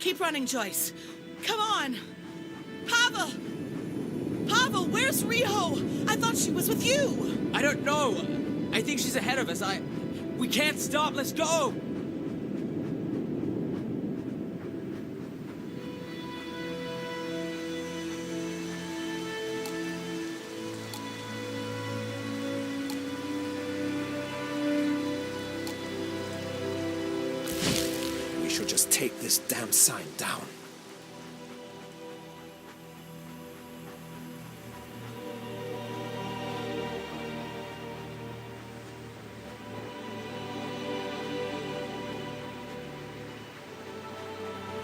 Keep running, Joyce. Come on! Pavel! Pavel, where's Riho? I thought she was with you! I don't know. I think she's ahead of us. We can't stop. Let's go! We should just take this damn sign down.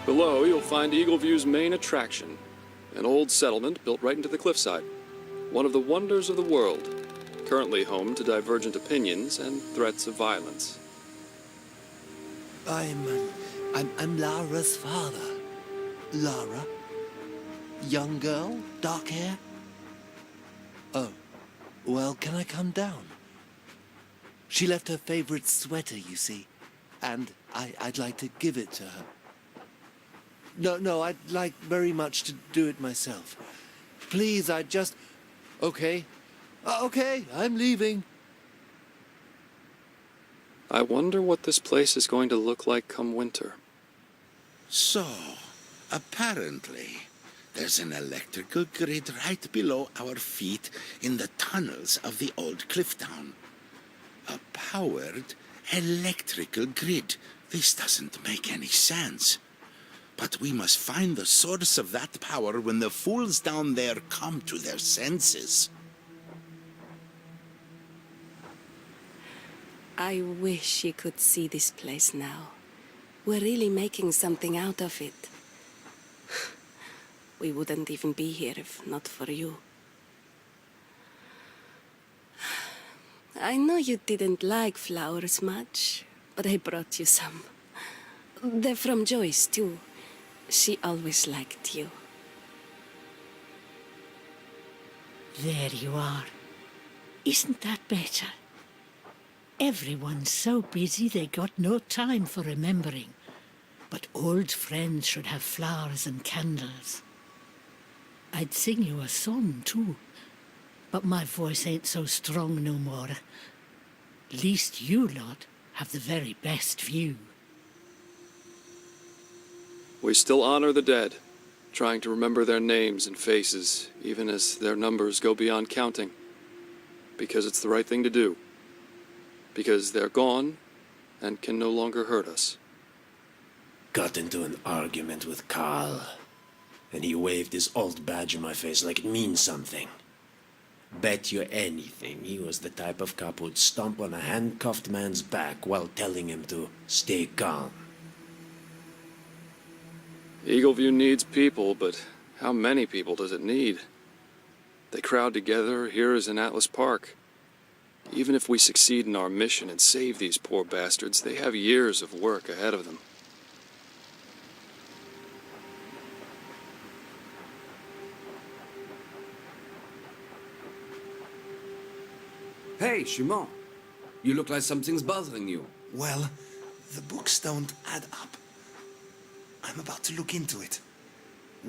Below, you'll find Eagle View's main attraction, an old settlement built right into the cliffside. One of the wonders of the world, currently home to divergent opinions and threats of violence. I'm Lara's father. Lara? Young girl? Dark hair? Oh, well, can I come down? She left her favorite sweater, you see, and I'd like to give it to her. No, I'd like very much to do it myself. Please, Okay. Okay, I'm leaving. I wonder what this place is going to look like come winter. So, apparently, there's an electrical grid right below our feet in the tunnels of the old cliff town. A powered electrical grid. This doesn't make any sense. But we must find the source of that power when the fools down there come to their senses. I wish you could see this place now. We're really making something out of it. We wouldn't even be here if not for you. I know you didn't like flowers much, but I brought you some. They're from Joyce, too. She always liked you. There you are. Isn't that better? Everyone's so busy they got no time for remembering. But old friends should have flowers and candles. I'd sing you a song, too. But my voice ain't so strong no more. Least you lot have the very best view. We still honor the dead, trying to remember their names and faces, even as their numbers go beyond counting. Because it's the right thing to do. Because they're gone and can no longer hurt us. Got into an argument with Carl, and he waved his old badge in my face like it means something. Bet you anything he was the type of cop who'd stomp on a handcuffed man's back while telling him to stay calm. Eagle View needs people, but how many people does it need? They crowd together here as in Atlas Park. Even if we succeed in our mission and save these poor bastards, they have years of work ahead of them. Hey, Shimon. You look like something's bothering you. Well, the books don't add up. I'm about to look into it.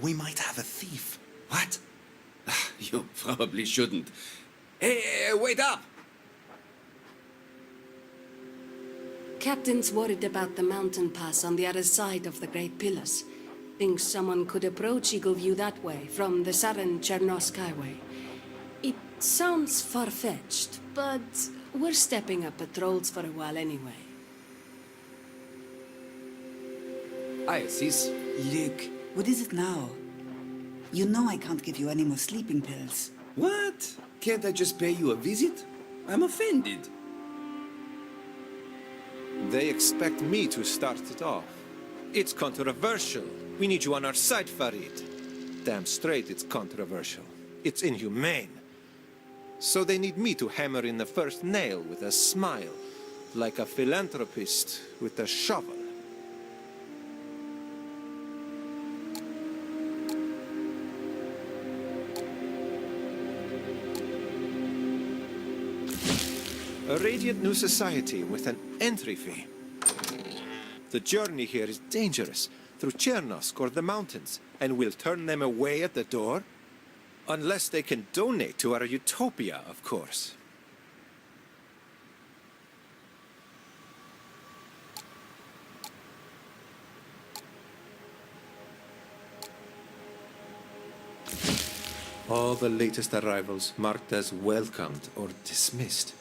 We might have a thief. What? You probably shouldn't. Hey, wait up! Captain's worried about the mountain pass on the other side of the Great Pillars. Thinks someone could approach Eagle View that way, from the Saran-Chernosk Highway. It sounds far-fetched, but we're stepping up patrols for a while anyway. Hi, sis. Luke, what is it now? You know I can't give you any more sleeping pills. What? Can't I just pay you a visit? I'm offended. They expect me to start it off. It's controversial. We need you on our side, Farid. Damn straight it's controversial. It's inhumane. So they need me to hammer in the first nail with a smile, like a philanthropist with a shovel. A radiant new society with an entry fee. The journey here is dangerous. through Chernosk or the mountains, and we'll turn them away at the door? Unless they can donate to our utopia, of course. All the latest arrivals marked as welcomed or dismissed.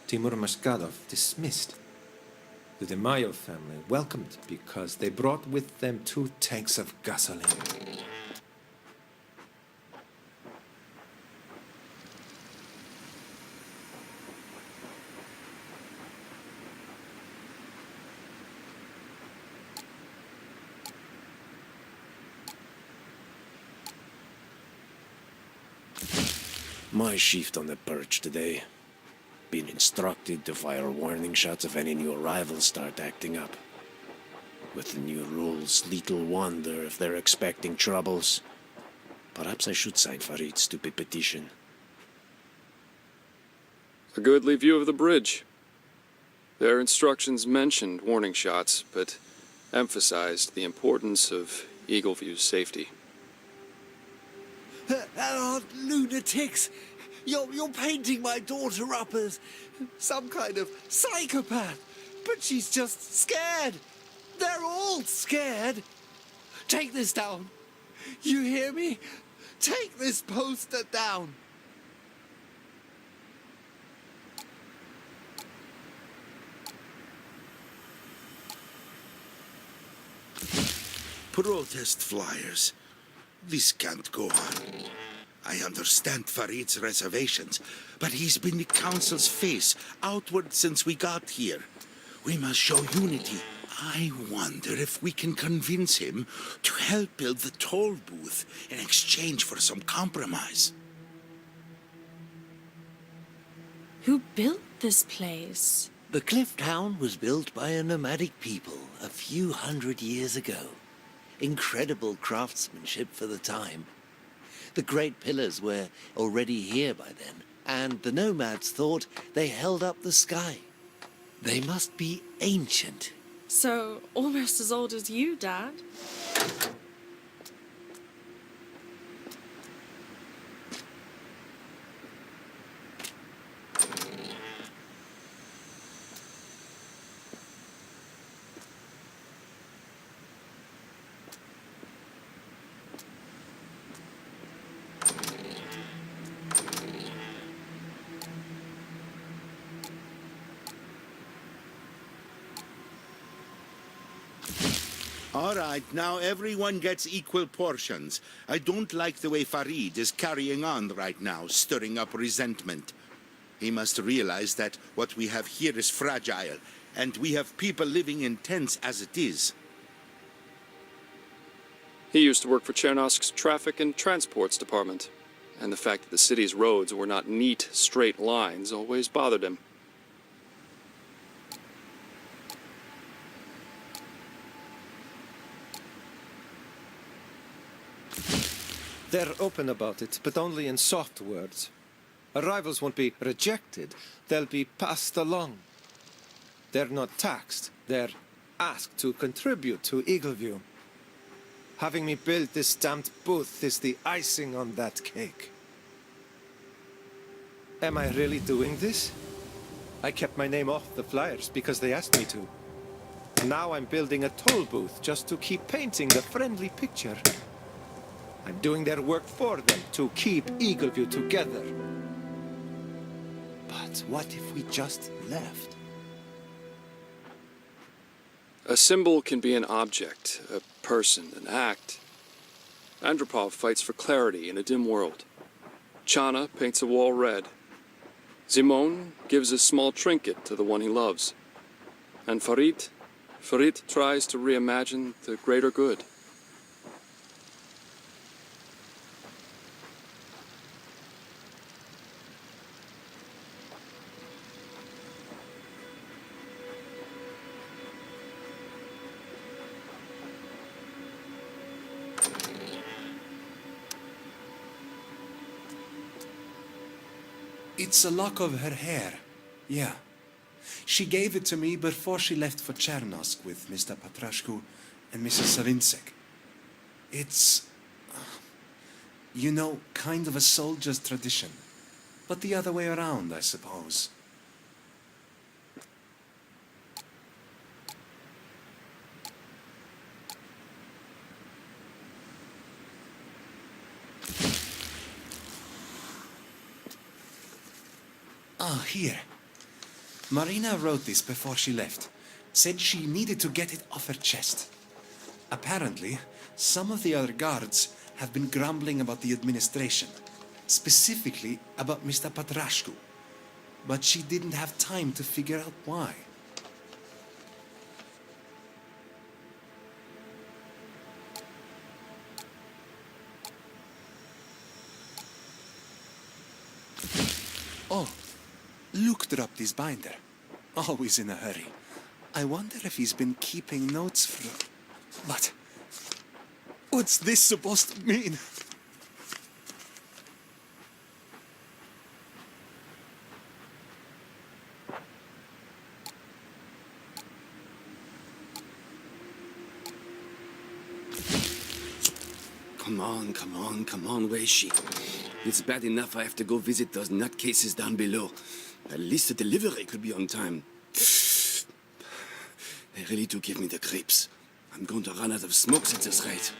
Timur Mashkadov dismissed. The De Mayo family welcomed because they brought with them 2 tanks of gasoline. My shift on the perch today. Been instructed to fire warning shots if any new arrivals start acting up. With the new rules, little wonder if they're expecting troubles. Perhaps I should sign Farid's stupid petition. A goodly view of the bridge. Their instructions mentioned warning shots, but emphasized the importance of Eagleview's safety. That aren't lunatics! You're painting my daughter up as some kind of psychopath, but she's just scared. They're all scared. Take this down. You hear me? Take this poster down. Protest flyers. This can't go on. I understand Farid's reservations, but he's been the Council's face outward since we got here. We must show unity. I wonder if we can convince him to help build the toll booth in exchange for some compromise. Who built this place? The cliff town was built by a nomadic people a few hundred years ago. Incredible craftsmanship for the time. The great pillars were already here by then, and the nomads thought they held up the sky. They must be ancient. So, almost as old as you, Dad. All right, now everyone gets equal portions. I don't like the way Farid is carrying on right now, stirring up resentment. He must realize that what we have here is fragile, and we have people living in tents as it is. He used to work for Chernosk's Traffic and Transports Department, and the fact that the city's roads were not neat, straight lines always bothered him. They're open about it, but only in soft words. Arrivals won't be rejected, they'll be passed along. They're not taxed, they're asked to contribute to Eagleview. Having me build this stamped booth is the icing on that cake. Am I really doing this? I kept my name off the flyers because they asked me to. Now I'm building a toll booth just to keep painting the friendly picture. I'm doing their work for them to keep Eagleview together. But what if we just left? A symbol can be an object, a person, an act. Andropov fights for clarity in a dim world. Chana paints a wall red. Zimon gives a small trinket to the one he loves. And Farid tries to reimagine the greater good. It's a lock of her hair. Yeah. She gave it to me before she left for Chernosk with Mr. Patrashku and Mrs. Savinsek. It's, you know, kind of a soldier's tradition. But the other way around, I suppose. Ah, here. Marina wrote this before she left. Said she needed to get it off her chest. Apparently, some of the other guards have been grumbling about the administration, specifically about Mr. Patrashku. But she didn't have time to figure out why. Oh, Luke dropped his binder. Always in a hurry. I wonder if he's been keeping notes for... But... what's this supposed to mean? Come on, where is she? It's bad enough I have to go visit those nutcases down below. At least the delivery could be on time. They really do give me the creeps. I'm going to run out of smokes at this rate.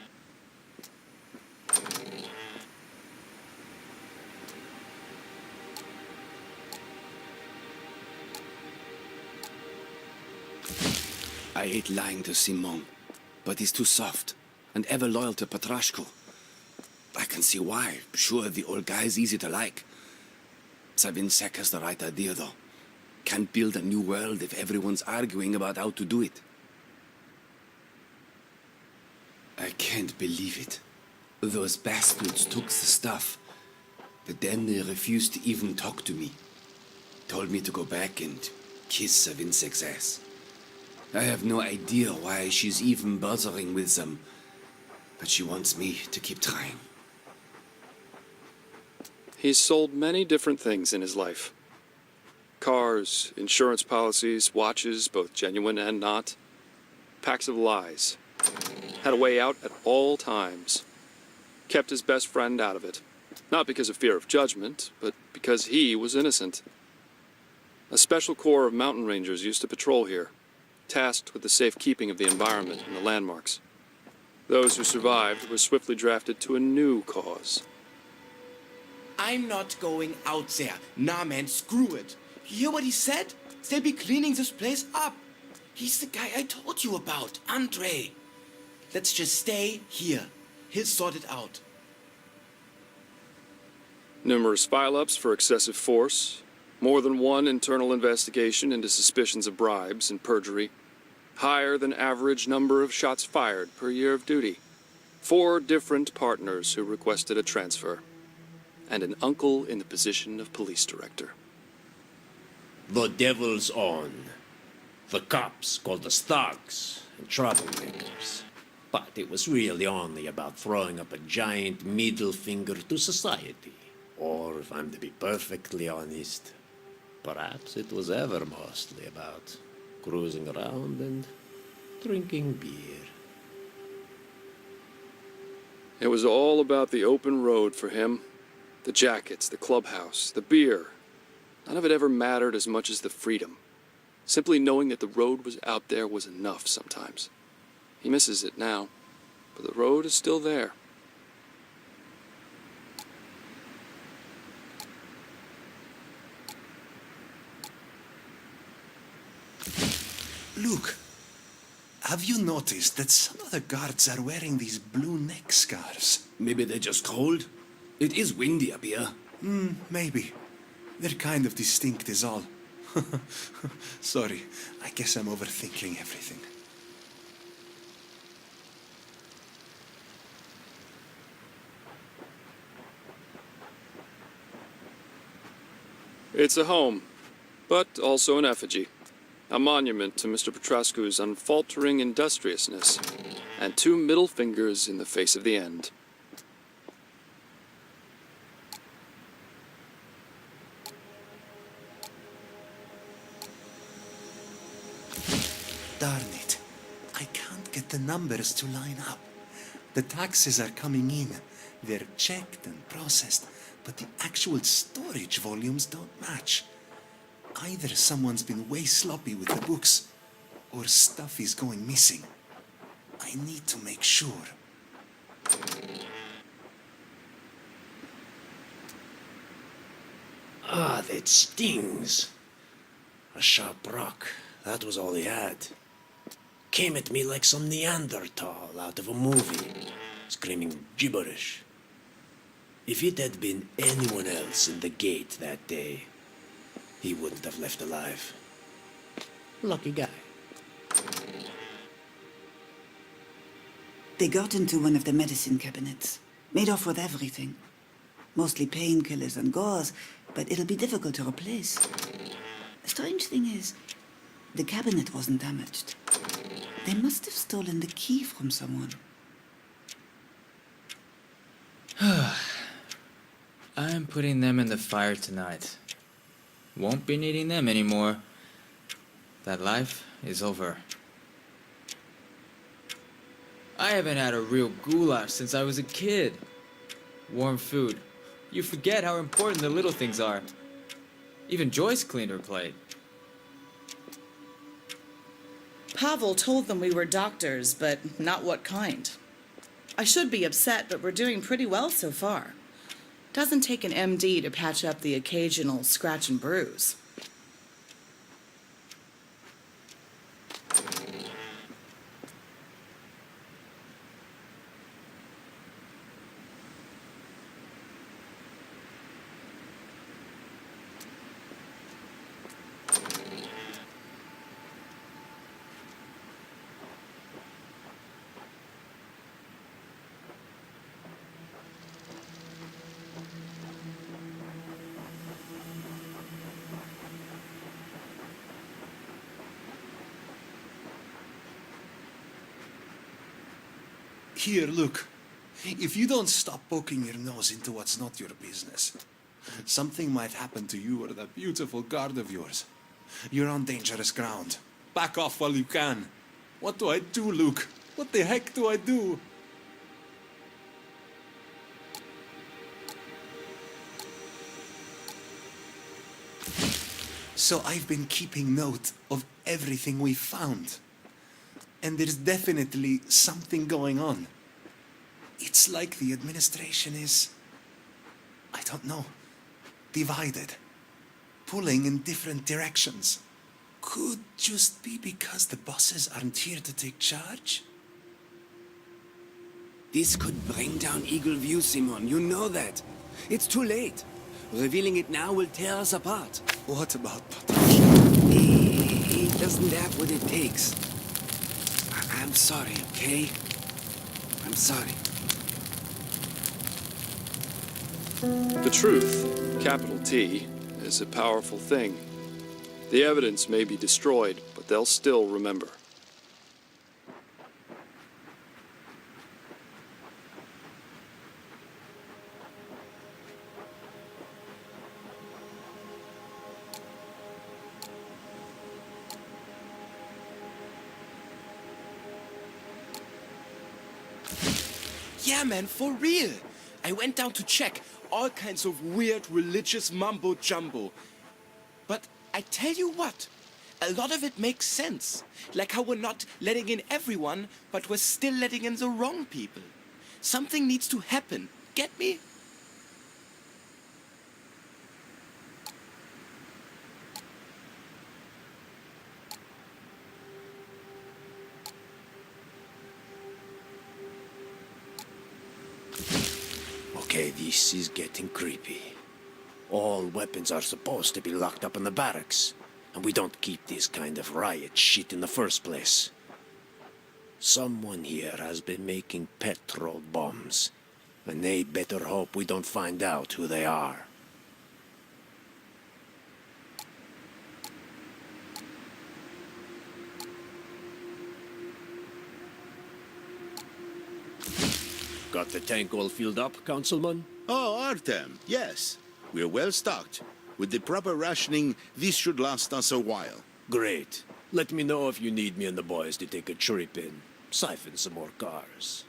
I hate lying to Simon, but he's too soft and ever loyal to Patrashko. I can see why. Sure, the old guy's easy to like. Savinsek has the right idea, though. Can't build a new world if everyone's arguing about how to do it. I can't believe it. Those bastards took the stuff, but then they refused to even talk to me. Told me to go back and kiss Savinsek's ass. I have no idea why she's even bothering with them, but she wants me to keep trying. He's sold many different things in his life. Cars, insurance policies, watches, both genuine and not. Packs of lies. Had a way out at all times. Kept his best friend out of it. Not because of fear of judgment, but because he was innocent. A special corps of mountain rangers used to patrol here, tasked with the safekeeping of the environment and the landmarks. Those who survived were swiftly drafted to a new cause. I'm not going out there. Nah, man, screw it. You hear what he said? They'll be cleaning this place up. He's the guy I told you about, Andre. Let's just stay here. He'll sort it out. Numerous file-ups for excessive force, more than one internal investigation into suspicions of bribes and perjury, higher than average number of shots fired per year of duty, 4 different partners who requested a transfer, and an uncle in the position of police director. The devil's own. The cops called us thugs and troublemakers. But it was really only about throwing up a giant middle finger to society. Or, if I'm to be perfectly honest, perhaps it was ever mostly about cruising around and drinking beer. It was all about the open road for him. The jackets, the clubhouse, the beer. None of it ever mattered as much as the freedom. Simply knowing that the road was out there was enough sometimes. He misses it now, but the road is still there. Luke, have you noticed that some of the guards are wearing these blue neck scarves? Maybe they're just cold? It is windy up here. Maybe. They're kind of distinct is all. Sorry, I guess I'm overthinking everything. It's a home, but also an effigy. A monument to Mr. Petrascu's unfaltering industriousness, and 2 middle fingers in the face of the end. Darn it. I can't get get the numbers to line up. The taxes are coming in. They're checked and processed, but the actual storage volumes don't match. Either someone's been way sloppy with the books, or stuff is going missing. I need to make sure. Ah, that stings. A sharp rock. That was all he had. Came at me like some Neanderthal out of a movie, screaming gibberish. If it had been anyone else in the gate that day, he wouldn't have left alive. Lucky guy. They got into one of the medicine cabinets, made off with everything. Mostly painkillers and gauze, but it'll be difficult to replace. The strange thing is, the cabinet wasn't damaged. They must have stolen the key from someone. I'm putting them in the fire tonight. Won't be needing them anymore. That life is over. I haven't had a real goulash since I was a kid. Warm food. You forget how important the little things are. Even Joyce cleaned her plate. Pavel told them we were doctors, but not what kind. I should be upset, but we're doing pretty well so far. Doesn't take an MD to patch up the occasional scratch and bruise. Here, look. If you don't stop poking your nose into what's not your business, something might happen to you or that beautiful guard of yours. You're on dangerous ground. Back off while you can. What do I do, Luke? What the heck do I do? So I've been keeping note of everything we found. And there's definitely something going on. It's like the administration is, I don't know, divided, pulling in different directions. Could just be because the bosses aren't here to take charge? This could bring down Eagle View, Simon. You know that. It's too late. Revealing it now will tear us apart. What about He doesn't have what it takes. I'm sorry, okay? I'm sorry. The truth, capital T, is a powerful thing. The evidence may be destroyed, but they'll still remember. Yeah, man, for real. I went down to check. All kinds of weird religious mumbo-jumbo. But I tell you what, a lot of it makes sense. Like how we're not letting in everyone, but we're still letting in the wrong people. Something needs to happen. Get me? Okay, this is getting creepy. All weapons are supposed to be locked up in the barracks, and we don't keep this kind of riot shit in the first place. Someone here has been making petrol bombs, and they better hope we don't find out who they are. Got the tank all filled up, Councilman? Oh, Artem, yes. We're well stocked. With the proper rationing, this should last us a while. Great. Let me know if you need me and the boys to take a trip in siphon some more cars.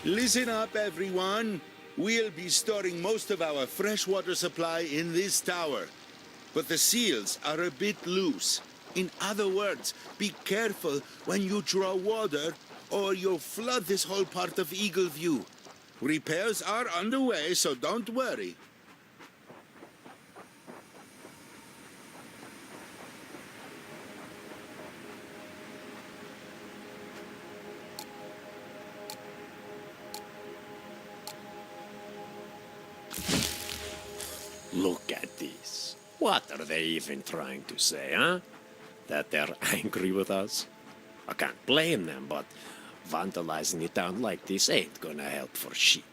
Listen up, everyone. We'll be storing most of our freshwater supply in this tower. But the seals are a bit loose. In other words, be careful when you draw water, or you'll flood this whole part of Eagle View. Repairs are underway, so don't worry. Look at this. What are they even trying to say, huh? That they're angry with us? I can't blame them, but vandalizing a town like this ain't gonna help for shit.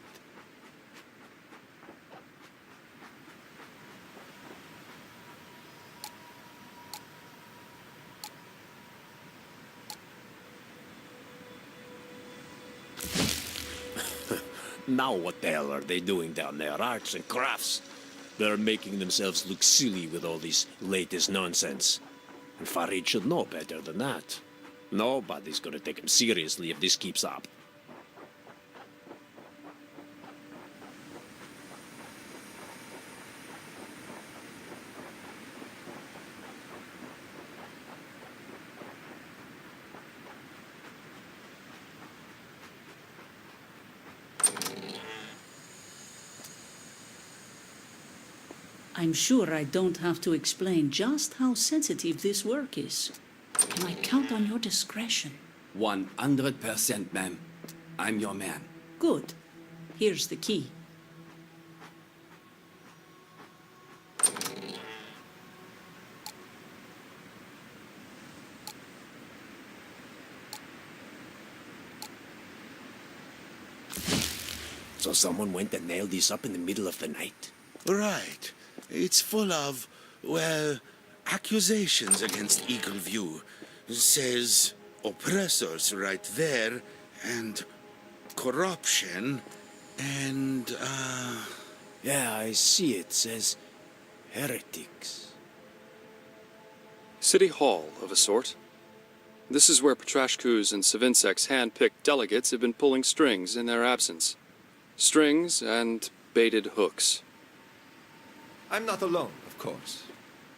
Now what the hell are they doing down there? Arts and crafts? They're making themselves look silly with all this latest nonsense. And Farid should know better than that. Nobody's gonna take him seriously if this keeps up. I'm sure I don't have to explain just how sensitive this work is. Can I count on your discretion? 100%, ma'am. I'm your man. Good. Here's the key. So someone went and nailed this up in the middle of the night? Right. It's full of, well, accusations against Eagle View. Says oppressors right there, and corruption, and, Yeah, I see it. Says heretics. City Hall, of a sort. This is where Petrashku's and Savinsek's hand-picked delegates have been pulling strings in their absence. Strings and baited hooks. I'm not alone, of course.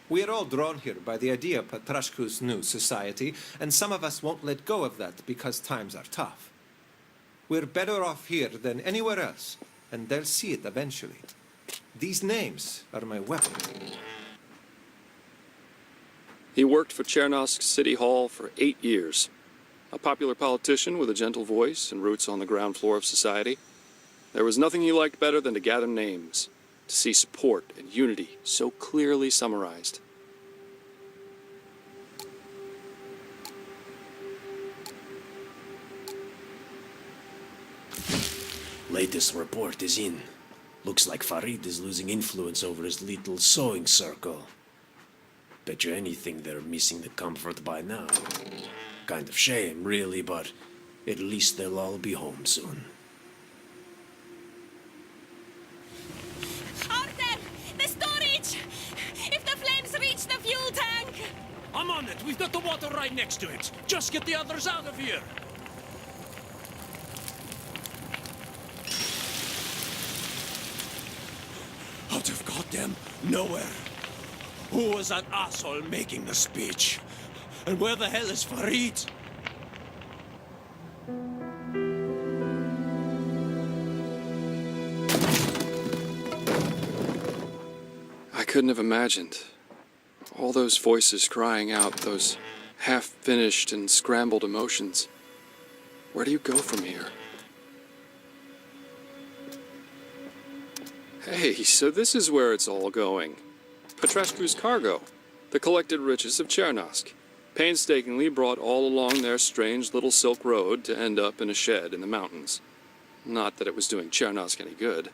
We are all drawn here by the idea of Petrashku's new society, and some of us won't let go of that because times are tough. We're better off here than anywhere else, and they'll see it eventually. These names are my weapon. He worked for Chernosk City Hall for 8 years. A popular politician with a gentle voice and roots on the ground floor of society. There was nothing he liked better than to gather names, to see support and unity so clearly summarized. Latest report is in. Looks like Farid is losing influence over his little sewing circle. Bet you anything they're missing the comfort by now. Kind of shame, really, but at least they'll all be home soon. Arthur! The storage! If the flames reach the fuel tank! I'm on it. We've got the water right next to it. Just get the others out of here. Out of goddamn nowhere. Who was that asshole making the speech? And where the hell is Farid? I couldn't have imagined. All those voices crying out, those half-finished and scrambled emotions. Where do you go from here? Hey, so this is where it's all going. Petrashku's cargo, the collected riches of Chernosk, painstakingly brought all along their strange little Silk Road to end up in a shed in the mountains. Not that it was doing Chernosk any good.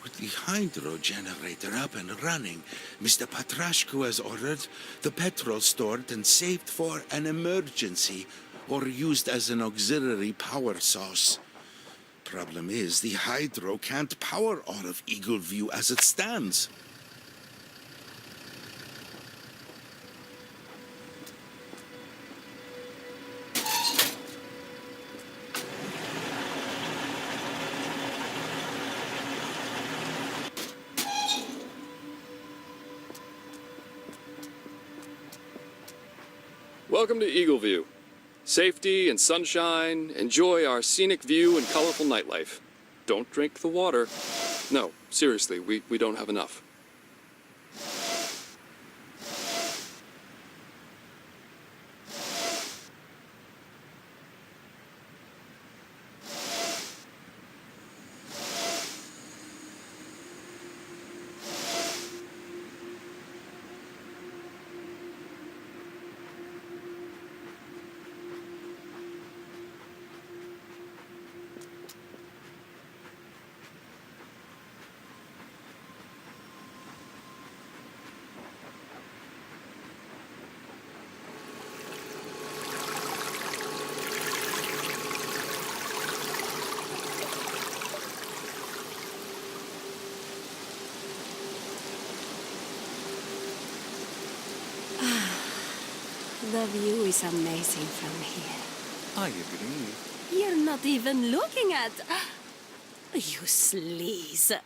with the hydro generator up and running, Mr. Petrashku has ordered the petrol stored and saved for an emergency or used as an auxiliary power source. Problem is, the hydro can't power all of Eagle View as it stands. Welcome to Eagleview. Safety and sunshine, enjoy our scenic view and colorful nightlife. Don't drink the water. No, seriously, we don't have enough. The view is amazing from here. I agree. You're not even looking at... You sleaze.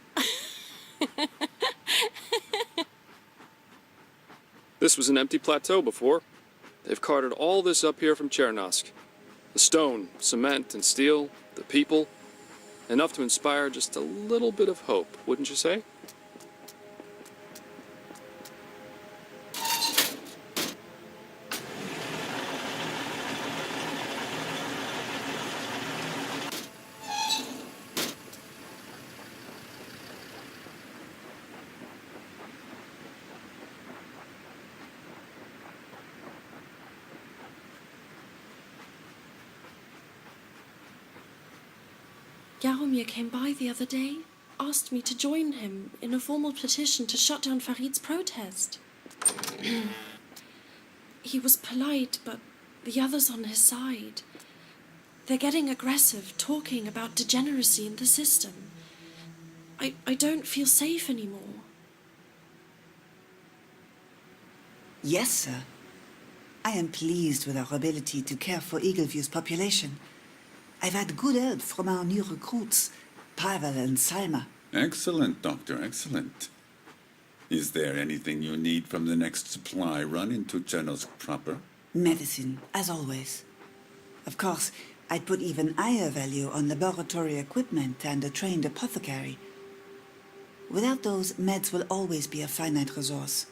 This was an empty plateau before. They've carted all this up here from Chernosk. The stone, cement, and steel, the people. Enough to inspire just a little bit of hope, wouldn't you say? Jaromir came by the other day, asked me to join him in a formal petition to shut down Farid's protest. He was polite, but the others on his side. They're getting aggressive, talking about degeneracy in the system. I don't feel safe anymore. Yes, sir. I am pleased with our ability to care for Eagleview's population. I've had good help from our new recruits, Pavel and Salma. Excellent, Doctor, excellent. Is there anything you need from the next supply run into Chernosk proper? Medicine, as always. Of course, I'd put even higher value on laboratory equipment and a trained apothecary. Without those, meds will always be a finite resource.